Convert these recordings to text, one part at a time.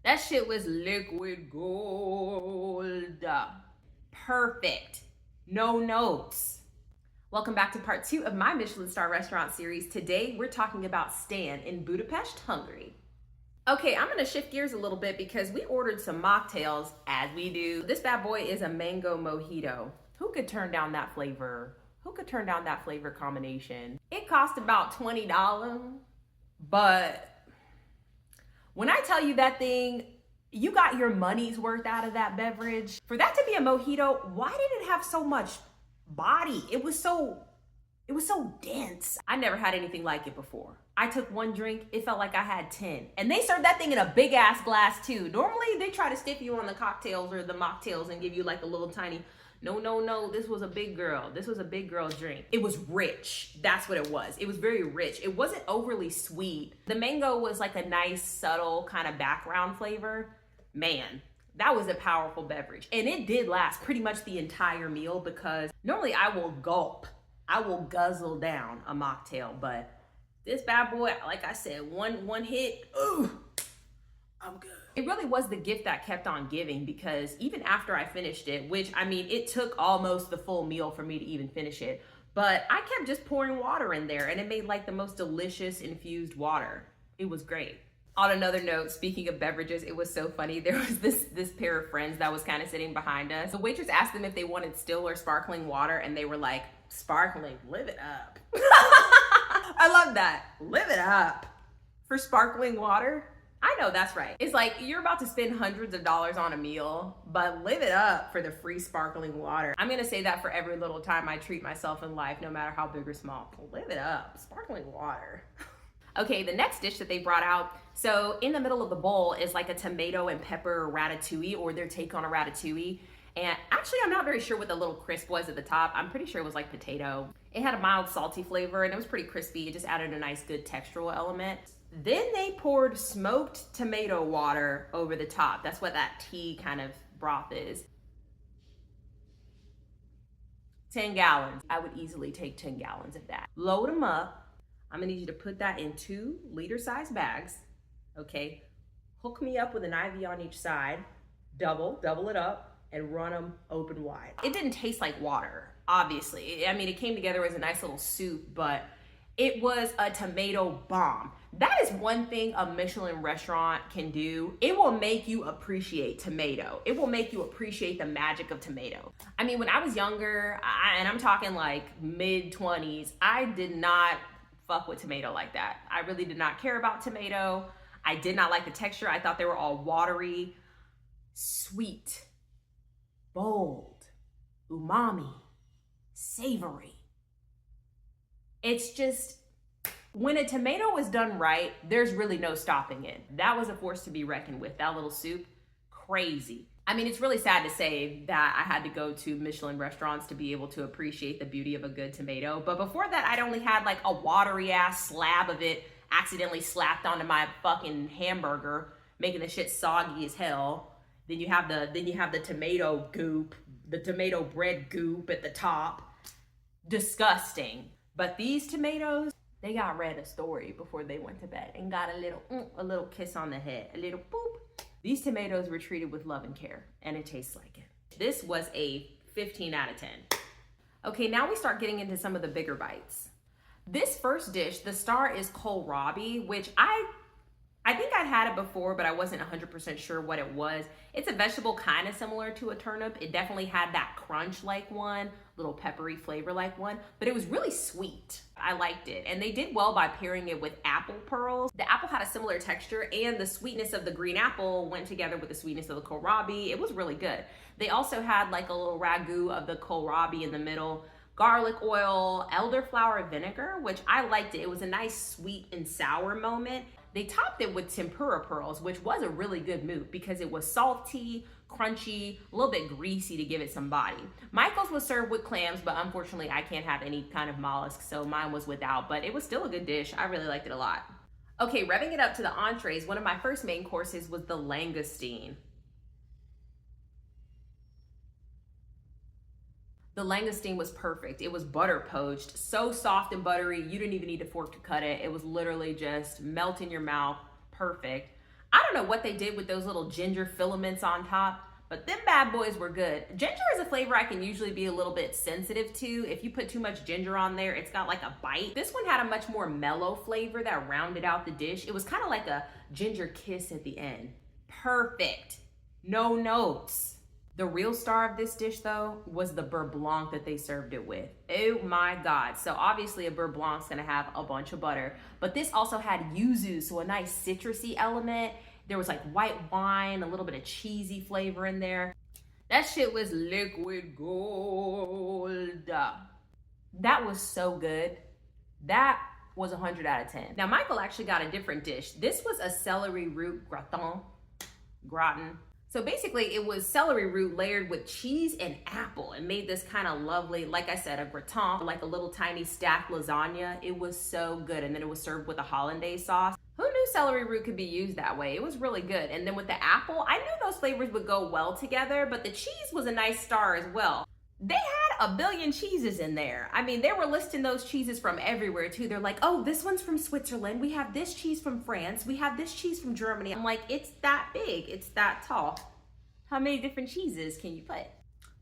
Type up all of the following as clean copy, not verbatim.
That shit was liquid gold. Perfect. No notes. Welcome back to part 2 of my Michelin star restaurant series. Today we're talking about Stan in Budapest, Hungary. Okay, I'm gonna shift gears a little bit because we ordered some mocktails, as we do. This bad boy is a mango mojito. Who could turn down that flavor? Who could turn down that flavor combination? It cost about $20, but when I tell you that thing, you got your money's worth out of that beverage. For that to be a mojito, why did it have so much body? It was so dense. I never had anything like it before. I took one drink, it felt like I had 10. And they served that thing in a big ass glass too. Normally they try to stiff you on the cocktails or the mocktails and give you like a little tiny, no, this was a big girl. This was a big girl drink. It was rich. That's what it was. It was very rich. It wasn't overly sweet. The mango was like a nice, subtle kind of background flavor. Man, that was a powerful beverage. And it did last pretty much the entire meal because normally I will gulp. I will guzzle down a mocktail, but this bad boy, like I said, one hit, ooh, I'm good. It really was the gift that kept on giving because even after I finished it, which I mean, it took almost the full meal for me to even finish it, but I kept just pouring water in there and it made like the most delicious infused water. It was great. On another note, speaking of beverages, it was so funny. There was this pair of friends that was kind of sitting behind us. The waitress asked them if they wanted still or sparkling water and they were like, sparkling, live it up. I love that. Live it up. For sparkling water? I know that's right. It's like you're about to spend hundreds of dollars on a meal, but live it up for the free sparkling water. I'm gonna say that for every little time I treat myself in life, no matter how big or small. Live it up. Sparkling water. Okay, the next dish that they brought out, so in the middle of the bowl is like a tomato and pepper ratatouille, or their take on a ratatouille. And actually, I'm not very sure what the little crisp was at the top. I'm pretty sure it was like potato. It had a mild salty flavor and it was pretty crispy. It just added a nice good textural element. Then they poured smoked tomato water over the top. That's what that tea kind of broth is. 10 gallons. I would easily take 10 gallons of that. Load them up. I'm gonna need you to put that in 2-liter size bags, okay? Hook me up with an IV on each side, double it up, and run them open wide. It didn't taste like water, obviously. I mean, it came together as a nice little soup, but it was a tomato bomb. That is one thing a Michelin restaurant can do. It will make you appreciate tomato. It will make you appreciate the magic of tomato. I mean, when I was younger, and I'm talking like mid-20s, I did not fuck with tomato like that. I really did not care about tomato. I did not like the texture. I thought they were all watery, sweet, bold, umami, savory. It's just, when a tomato is done right, there's really no stopping it. That was a force to be reckoned with. That little soup, crazy. I mean, it's really sad to say that I had to go to Michelin restaurants to be able to appreciate the beauty of a good tomato. But before that, I'd only had like a watery ass slab of it accidentally slapped onto my fucking hamburger, making the shit soggy as hell. Then you have the tomato goop, the tomato bread goop at the top. Disgusting. But these tomatoes, they got read a story before they went to bed and got a little kiss on the head, a little boop. These tomatoes were treated with love and care, and it tastes like it. This was a 15 out of 10. Okay, now we start getting into some of the bigger bites. This first dish, the star is kohlrabi, which I think I'd had it before, but I wasn't 100% sure what it was. It's a vegetable kind of similar to a turnip. It definitely had that crunch like one, little peppery flavor like one, but it was really sweet. I liked it. And they did well by pairing it with apple pearls. The apple had a similar texture and the sweetness of the green apple went together with the sweetness of the kohlrabi. It was really good. They also had like a little ragu of the kohlrabi in the middle, garlic oil, elderflower vinegar, which I liked it. It was a nice sweet and sour moment. They topped it with tempura pearls, which was a really good move because it was salty, crunchy, a little bit greasy to give it some body. Michael's was served with clams, but unfortunately I can't have any kind of mollusk, so mine was without, but it was still a good dish. I really liked it a lot. Okay, revving it up to the entrees, one of my first main courses was the langoustine. The langoustine was perfect. It was butter poached, so soft and buttery, you didn't even need a fork to cut it. It was literally just melt in your mouth, perfect. I don't know what they did with those little ginger filaments on top, but them bad boys were good. Ginger is a flavor I can usually be a little bit sensitive to. If you put too much ginger on there, it's got like a bite. This one had a much more mellow flavor that rounded out the dish. It was kind of like a ginger kiss at the end. Perfect. No notes. The real star of this dish, though, was the beurre blanc that they served it with. Oh my God. So obviously a beurre blanc's gonna have a bunch of butter, but this also had yuzu, so a nice citrusy element. There was like white wine, a little bit of cheesy flavor in there. That shit was liquid gold. That was so good. That was 100 out of 10. Now, Michael actually got a different dish. This was a celery root gratin. So basically it was celery root layered with cheese and apple and made this kind of lovely, like I said, a gratin, like a little tiny stacked lasagna. It was so good. And then it was served with a hollandaise sauce. Who knew celery root could be used that way? It was really good. And then with the apple, I knew those flavors would go well together, but the cheese was a nice star as well. They had a billion cheeses in there. I mean, they were listing those cheeses from everywhere too. They're like, oh, this one's from Switzerland. We have this cheese from France. We have this cheese from Germany. I'm like, it's that big. It's that tall. How many different cheeses can you put?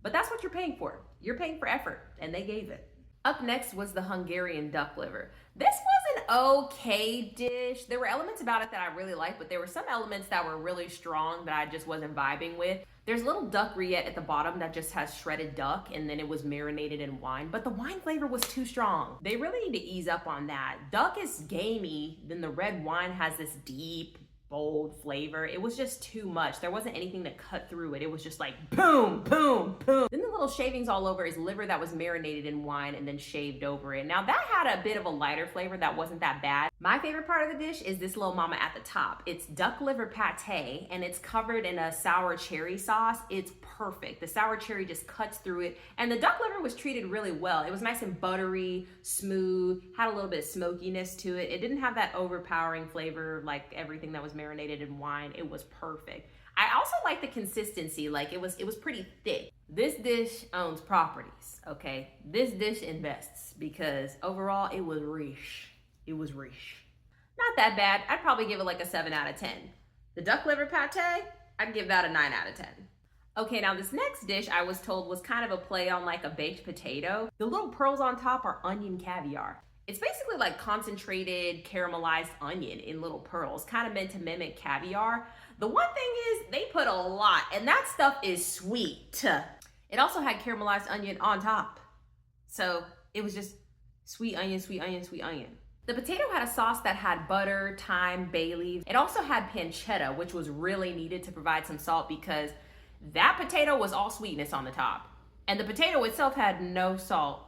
But that's what you're paying for. You're paying for effort, and they gave it. Up next was the Hungarian duck liver. This was an okay dish. There were elements about it that I really liked, but there were some elements that were really strong that I just wasn't vibing with. There's a little duck rillette at the bottom that just has shredded duck, and then it was marinated in wine, but the wine flavor was too strong. They really need to ease up on that. Duck is gamey, then the red wine has this deep, bold flavor. It was just too much. There wasn't anything to cut through it. It was just like boom, boom, boom. Then the little shavings all over is liver that was marinated in wine and then shaved over it. Now that had a bit of a lighter flavor that wasn't that bad. My favorite part of the dish is this little mama at the top. It's duck liver pate and it's covered in a sour cherry sauce. It's perfect. The sour cherry just cuts through it, and the duck liver was treated really well. It was nice and buttery, smooth, had a little bit of smokiness to it. It didn't have that overpowering flavor like everything that was marinated in wine. It was perfect. I also like the consistency. Like it was pretty thick. This dish owns properties, okay? This dish invests because overall it was rich. It was rich. Not that bad. I'd probably give it like a 7 out of 10. The duck liver pate, I'd give that a 9 out of 10. Okay, now this next dish I was told was kind of a play on like a baked potato. The little pearls on top are onion caviar. It's basically like concentrated caramelized onion in little pearls, kind of meant to mimic caviar. The one thing is they put a lot, and that stuff is sweet. It also had caramelized onion on top. So it was just sweet onion, sweet onion, sweet onion. The potato had a sauce that had butter, thyme, bay leaves. It also had pancetta, which was really needed to provide some salt because that potato was all sweetness on the top. And the potato itself had no salt.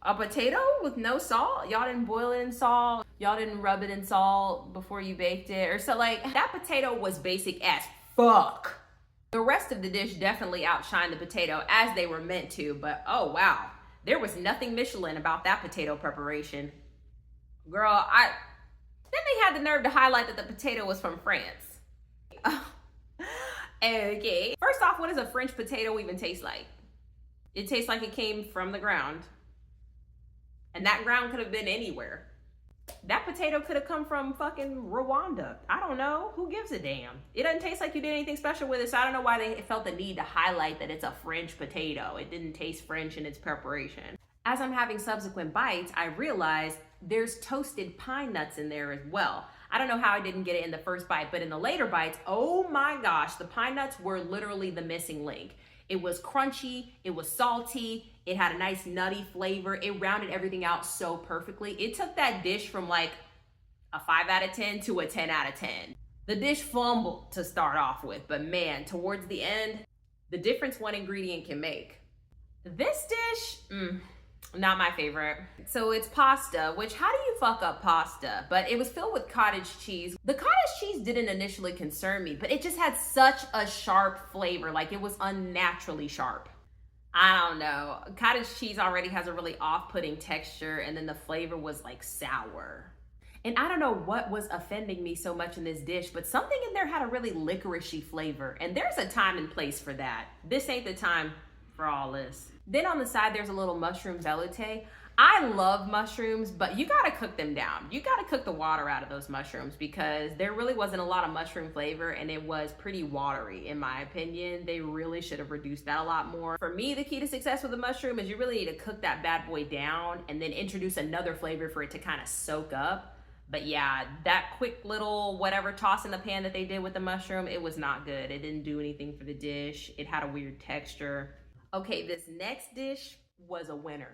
A potato with no salt? Y'all didn't boil it in salt? Y'all didn't rub it in salt before you baked it? Or so like, that potato was basic as fuck. The rest of the dish definitely outshined the potato as they were meant to, but oh wow. There was nothing Michelin about that potato preparation. Girl, then they had the nerve to highlight that the potato was from France. Okay. First off, what does a French potato even taste like? It tastes like it came from the ground. And that ground could have been anywhere. That potato could have come from fucking Rwanda. I don't know. Who gives a damn? It doesn't taste like you did anything special with it, so I don't know why they felt the need to highlight that it's a French potato. It didn't taste French in its preparation. As I'm having subsequent bites, I realized there's toasted pine nuts in there as well. I don't know how I didn't get it in the first bite, but in the later bites, oh my gosh, the pine nuts were literally the missing link. It was crunchy, it was salty, it had a nice nutty flavor. It rounded everything out so perfectly. It took that dish from like a 5 out of 10 to a 10 out of 10. The dish fumbled to start off with, but man, towards the end, the difference one ingredient can make. This dish, not my favorite. So it's pasta, which how do you fuck up pasta? But it was filled with cottage cheese. The cottage cheese didn't initially concern me, but it just had such a sharp flavor. Like it was unnaturally sharp. I don't know. Cottage cheese already has a really off-putting texture, and then the flavor was like sour. And I don't know what was offending me so much in this dish, but something in there had a really licoricey flavor. And there's a time and place for that. This ain't the time for all this. Then on the side, there's a little mushroom velouté. I love mushrooms, but you gotta cook them down. You gotta cook the water out of those mushrooms because there really wasn't a lot of mushroom flavor and it was pretty watery in my opinion. They really should have reduced that a lot more. For me, the key to success with a mushroom is you really need to cook that bad boy down and then introduce another flavor for it to kind of soak up. But yeah, that quick little whatever toss in the pan that they did with the mushroom, it was not good. It didn't do anything for the dish. It had a weird texture. Okay, this next dish was a winner.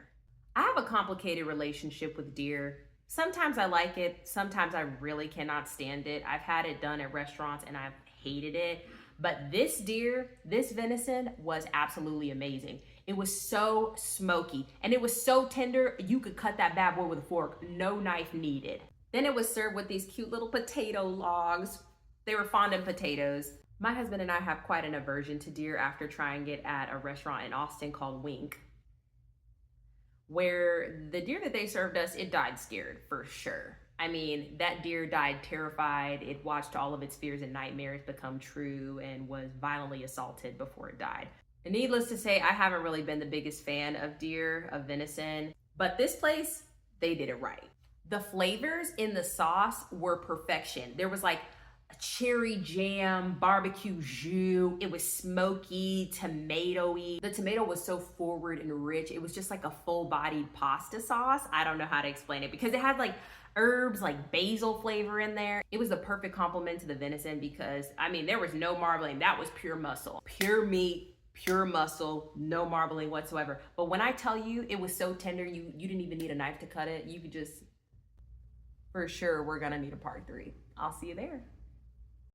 I have a complicated relationship with deer. Sometimes I like it, sometimes I really cannot stand it. I've had it done at restaurants and I've hated it. But this deer, this venison was absolutely amazing. It was so smoky and it was so tender, you could cut that bad boy with a fork, no knife needed. Then it was served with these cute little potato logs. They were fondant potatoes. My husband and I have quite an aversion to deer after trying it at a restaurant in Austin called Wink, where the deer that they served us, it died scared for sure. I mean, that deer died terrified. It watched all of its fears and nightmares become true and was violently assaulted before it died. And needless to say, I haven't really been the biggest fan of deer, of venison, but this place, they did it right. The flavors in the sauce were perfection. There was like a cherry jam, barbecue jus. It was smoky, tomatoey. The tomato was so forward and rich. It was just like a full-bodied pasta sauce. I don't know how to explain it because it had like herbs, like basil flavor in there. It was the perfect complement to the venison because, I mean, there was no marbling. That was pure muscle, pure meat, pure muscle, no marbling whatsoever. But when I tell you it was so tender, you didn't even need a knife to cut it. You could just, for sure, we're gonna need a part 3. I'll see you there.